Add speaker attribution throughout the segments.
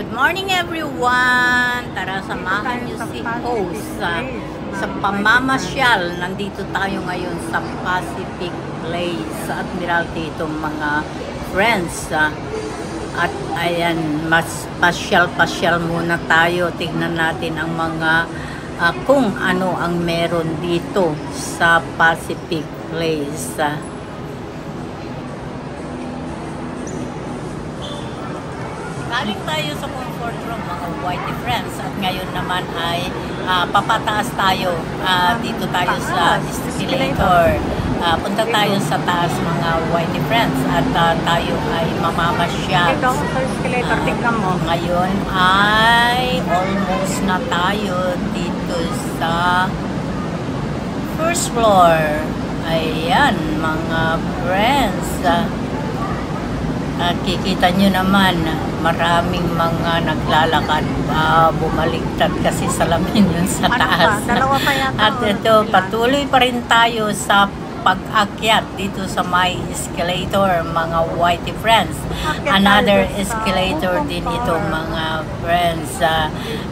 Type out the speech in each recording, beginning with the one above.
Speaker 1: Good morning everyone! Tara, samahan niyo si host sa pamamasyal. Nandito tayo ngayon sa Pacific Place sa Admiralty, itong mga friends. At ayan, mas pasyal-pasyal muna tayo. Tignan natin ang mga kung ano ang meron dito sa Pacific Place. Galing tayo sa comfort room, mga whitey friends, at ngayon naman ay papataas tayo. Dito tayo sa escalator. Punta tayo sa taas, mga whitey friends, at tayo ay mamamasyal.
Speaker 2: Dito ako sa escalator, tignan mo.
Speaker 1: Ngayon ay almost na tayo dito sa first floor. Ayan, mga friends. Kikita nyo naman, maraming mga naglalakad, bumaligtad kasi salamin yun sa taas.
Speaker 2: Dalawa pa yata.
Speaker 1: At ito, patuloy pa rin tayo sa pag-akyat dito sa may escalator, mga whitey friends. Another escalator din ito, mga friends.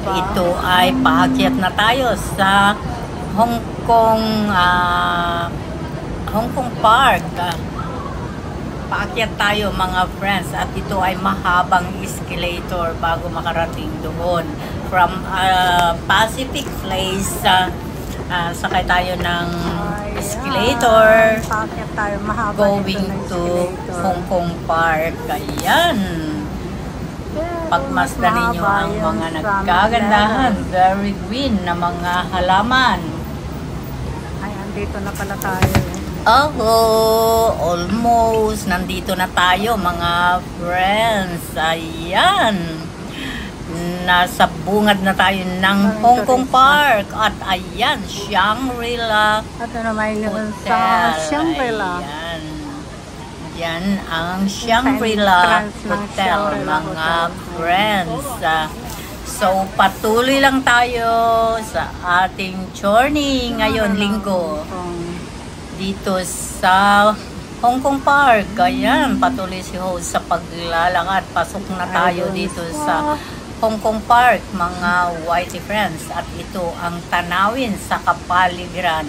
Speaker 1: Ito ay paakyat na tayo sa Hong Kong Park. Paakyat tayo, mga friends, at ito ay mahabang escalator bago makarating doon. From Pacific Place, sakay tayo ng escalator,
Speaker 2: Paakyat tayo, mahaba
Speaker 1: going to Hong Kong Park. Ayan. Pagmasdan ninyo ang mga nagkagandahan, very green na mga halaman.
Speaker 2: Ayan, dito na pala tayo.
Speaker 1: Almost nandito na tayo, mga friends. Ayan, nasa bungad na tayo ng Hong Kong Park. At ayan, Shangri-La
Speaker 2: At naman yun
Speaker 1: Hotel.
Speaker 2: sa Shangri-La.
Speaker 1: Ayan, yan ang Shangri-La Hotel, mga friends. So, patuloy lang tayo sa ating journey ngayon, linggo, dito sa Hong Kong Park. Ayan, patuloy si host sa paglalakad. Pasok na tayo dito sa Hong Kong Park, mga whitey friends. At ito ang tanawin sa kapaligiran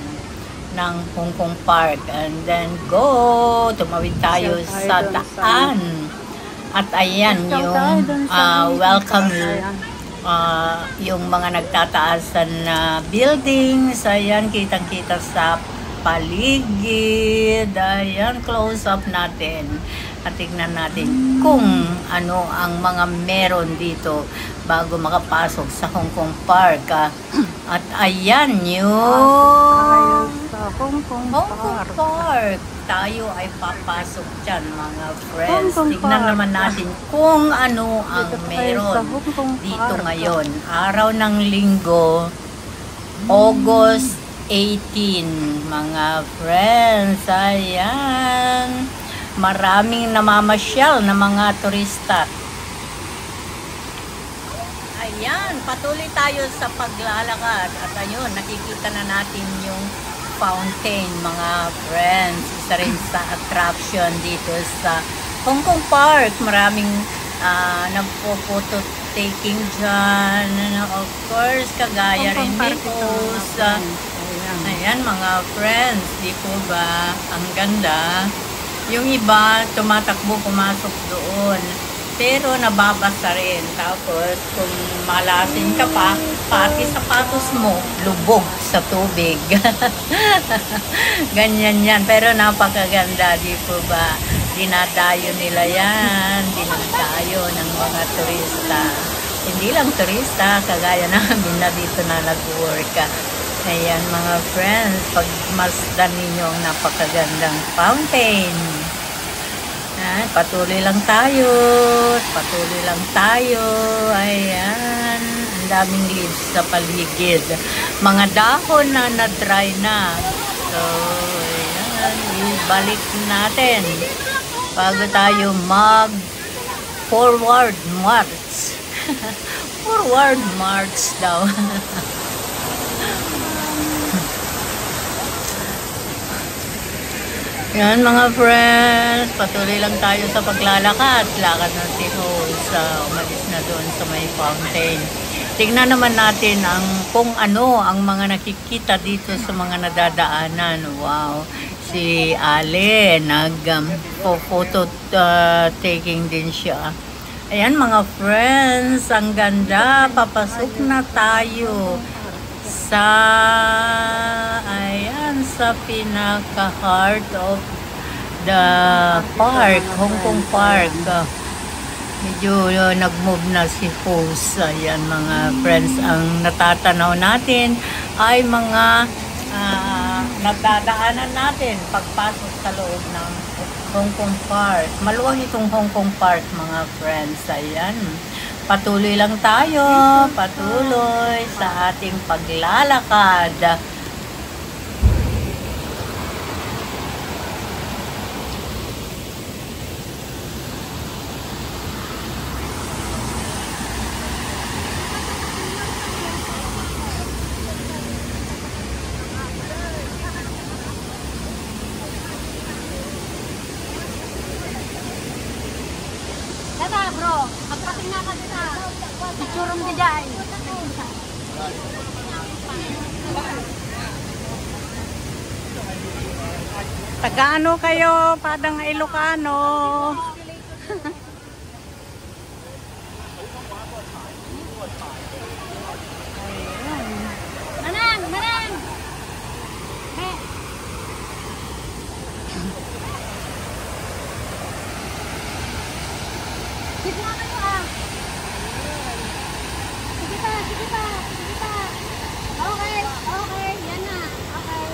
Speaker 1: ng Hong Kong Park. And then go, tumawid tayo sa daan. At ayan yung welcome yung mga nagtataasan na buildings. Ayan, kitang-kita sa paligid. Ayan, close up natin at tignan natin kung ano ang mga meron dito bago makapasok sa Hong Kong Park. At ayan yung
Speaker 2: Hong Kong
Speaker 1: Park. Tayo ay papasok dyan, mga friends. Tignan naman natin kung ano ang meron dito ngayon. Araw ng linggo, August 18, mga friends. Ayan, maraming namamasyal na mga turista. Ayan, patuloy tayo sa paglalakad. At ayun, nakikita na natin yung fountain, mga friends. Isa rin sa attraction dito sa Hong Kong Park. Maraming nagpo-photo taking dyan. Of course, kagaya rin ni host. Ayan, mga friends, di po ba ang ganda? Yung iba tumatakbo pumasok doon, pero nababasa rin. Tapos kung malasin ka pa, pati sapatos mo lubog sa tubig. Ganyan yan, pero napakaganda, di po ba? Dinadayo nila yan, dinadayo ng mga turista. Hindi lang turista, kagaya namin na dito na nag-work. Ayan, mga friends, pagmasdan ninyo ang napakagandang fountain. Patuloy lang tayo. Patuloy lang tayo. Ayan, ang daming leaves sa paligid. Mga dahon na na-dry na. So, ayan, ibalik natin bago tayo mag-forward march. Forward march daw. Yan mga friends, patuloy lang tayo sa paglalakad. Lakad ng si Rose, umalis na doon sa may fountain. Tingnan naman natin kung ano ang mga nakikita dito sa mga nadadaanan. Wow! Si Ale, photo taking din siya. Ayan mga friends, ang ganda. Papasok na tayo sa pinaka-heart of the park, Hong Kong Park. Medyo nag-move na si host. Ayan mga friends, ang natatanaw natin ay mga nagdadaanan natin pagpasok sa loob ng Hong Kong Park. Maluwang itong Hong Kong Park mga friends. Ayan. Patuloy lang tayo, patuloy sa ating paglalakad.
Speaker 3: Tata bro, magpating na ka dito. Picturong di dyan.
Speaker 2: Taga-ano kayo? Padang Ilocano.
Speaker 3: Manang, manang. Sige na kayo ah. Sige pa, sige pa, sige pa. Okay, okay, yan na. Okay.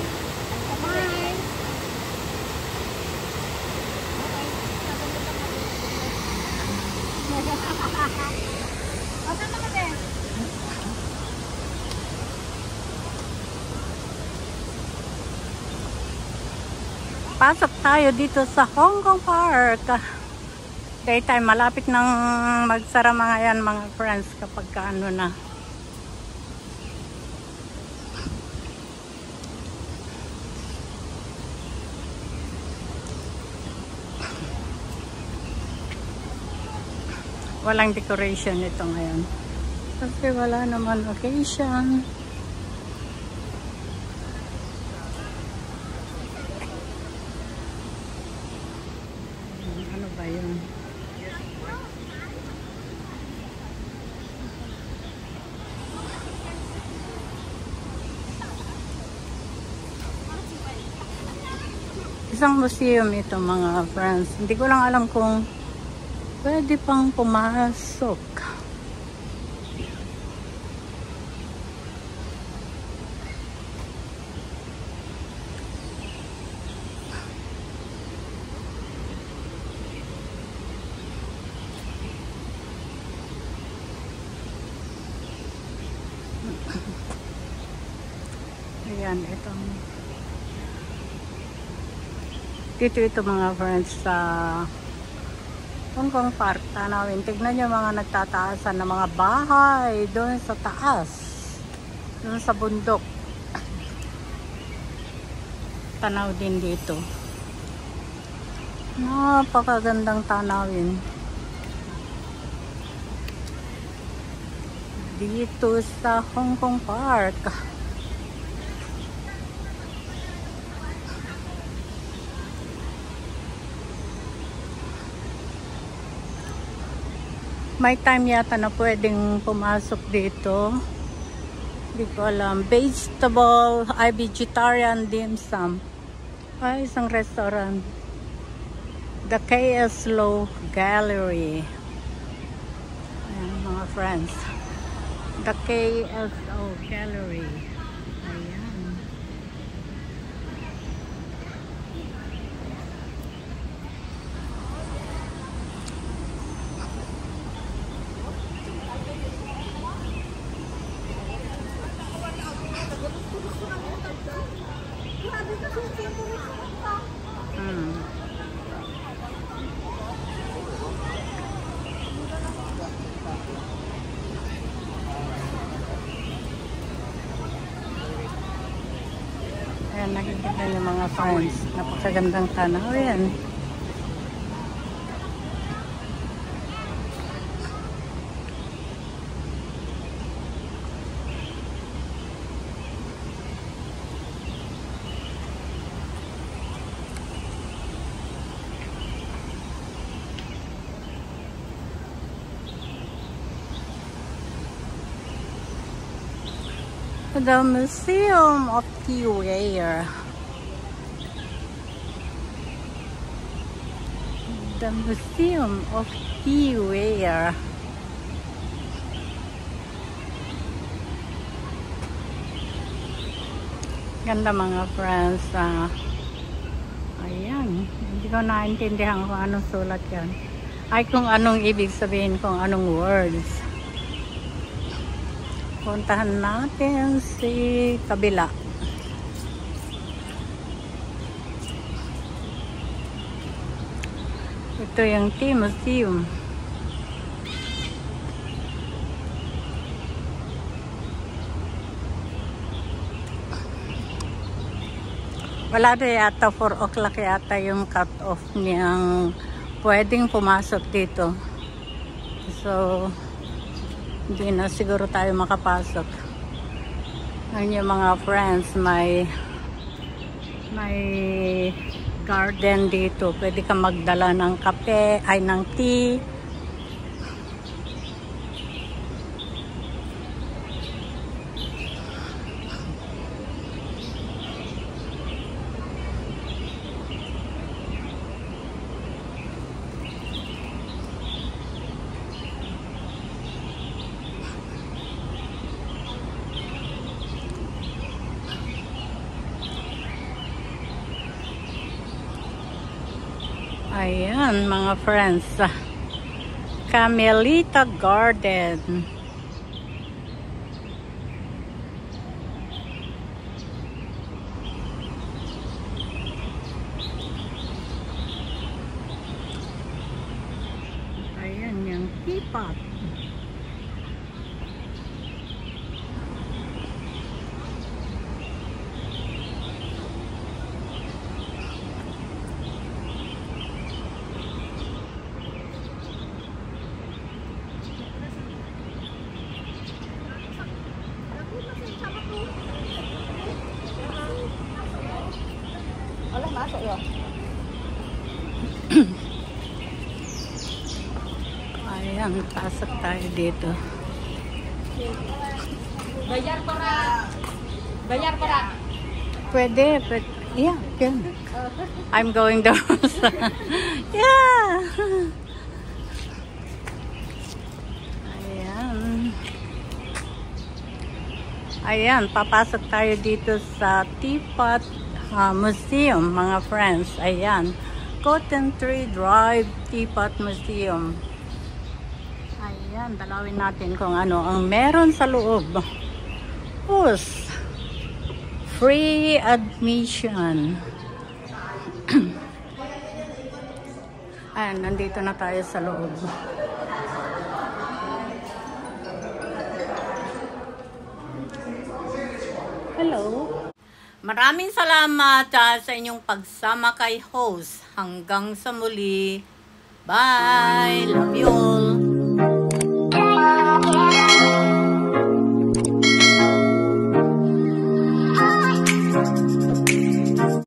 Speaker 3: Bye. O, saan naman din?
Speaker 2: Pasok tayo dito sa Hong Kong Park. Daytime, malapit nang magsara mga yan mga friends kapag ano na. Walang decoration ito ngayon. Kasi wala naman occasion. Ano ba yun? Isang museum ito mga friends. Hindi ko lang alam kung pwede pang pumasok. Ayan, dito mga friends sa Hong Kong Park, tanawin. Tignan nyo mga nagtataasan ng mga bahay doon sa taas, doon sa bundok. Tanaw din dito. Napakagandang tanawin dito sa Hong Kong Park. May time yata na pwedeng pumasok dito. Hindi ko alam. Vegetable, vegetarian dim sum. Ay, isang restaurant. The KSLO Gallery. Ayan, mga friends. The KSLO Gallery. Ayan. Ayan, nakikita niyo mga friends. Napakagandang tanawin. The Museum of Teaware. The Museum of Teaware. Ganda mga friends. Ayan. Hindi ko naintindihan kung anong sulat yan. Ay kung anong ibig sabihin, kung anong words. Puntahan natin si kabila. Ito yung Tea Museum. Wala na yata, 4 o'clock yata yung cut off niyang pwedeng pumasok dito. So, hindi na siguro tayo makapasok. Ang yung mga friends, may garden dito. Pwede ka magdala ng kape, ay ng tea. Ayan mga friends, Camelita Garden. Ayan yung teapot.
Speaker 3: Wala, masok yun.
Speaker 2: Ayan, pasok tayo dito.
Speaker 3: Bayar para.
Speaker 2: Pwede, but yeah, yeah. I'm going down. Yeah. Ayan. Ayan, papasok tayo dito sa Teapot Museum, mga friends. Ayan. Cotton Tree Drive Teapot Museum. Ayan, dalawin natin kung ano ang meron sa loob. Who's free admission. Ayan, nandito na tayo sa loob. Hello.
Speaker 1: Maraming salamat sa inyong pagsama kay host. Hanggang sa muli. Bye! Love you all!